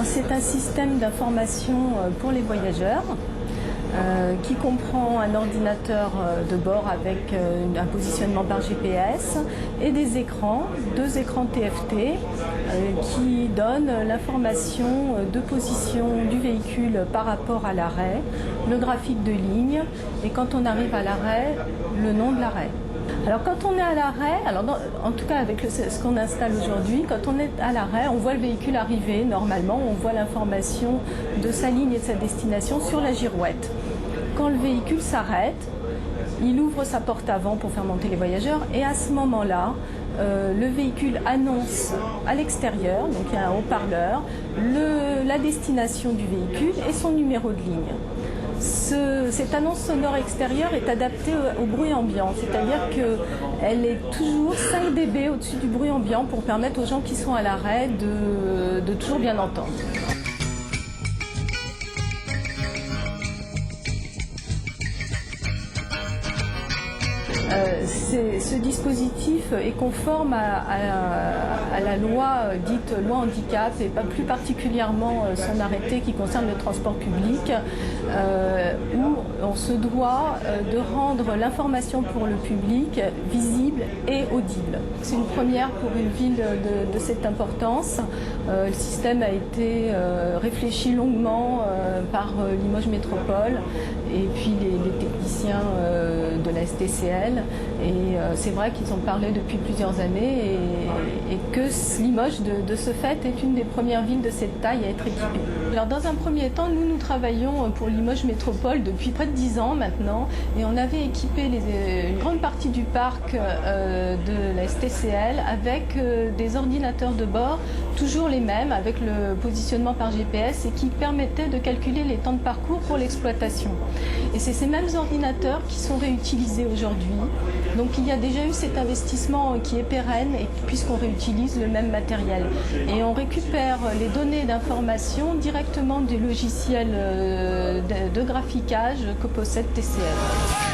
C'est un système d'information pour les voyageurs qui comprend un ordinateur de bord avec un positionnement par GPS et des écrans, 2 écrans TFT qui donnent l'information de position du véhicule par rapport à l'arrêt, le graphique de ligne et quand on arrive à l'arrêt, le nom de l'arrêt. Alors quand on est à l'arrêt, en tout cas avec ce qu'on installe aujourd'hui, quand on est à l'arrêt, on voit le véhicule arriver normalement, on voit l'information de sa ligne et de sa destination sur la girouette. Quand le véhicule s'arrête, il ouvre sa porte avant pour faire monter les voyageurs et à ce moment-là, le véhicule annonce à l'extérieur, donc il y a un haut-parleur, la destination du véhicule et son numéro de ligne. Cette annonce sonore extérieure est adaptée au bruit ambiant, c'est-à-dire qu'elle est toujours 5 dB au-dessus du bruit ambiant pour permettre aux gens qui sont à l'arrêt de toujours bien entendre. Ce dispositif est conforme à la loi dite loi handicap et pas plus particulièrement son arrêté qui concerne le transport public où on se doit de rendre l'information pour le public visible et audible. C'est une première pour une ville de cette importance. Le système a été réfléchi longuement par Limoges Métropole et puis les techniciens de la STCL. Et c'est vrai qu'ils ont parlé depuis plusieurs années et que Limoges, de ce fait, est une des premières villes de cette taille à être équipée. Alors dans un premier temps, nous travaillons pour Limoges Métropole depuis près de 10 ans maintenant et on avait équipé une grande partie du parc de la STCL avec des ordinateurs de bord, toujours les mêmes, avec le positionnement par GPS et qui permettaient de calculer les temps de parcours pour l'exploitation. Et c'est ces mêmes ordinateurs qui sont réutilisés aujourd'hui. Donc il y a déjà eu cet investissement qui est pérenne et puisqu'on réutilise le même matériel. Et on récupère les données d'information directement des logiciels de graphiquage que possède TCL.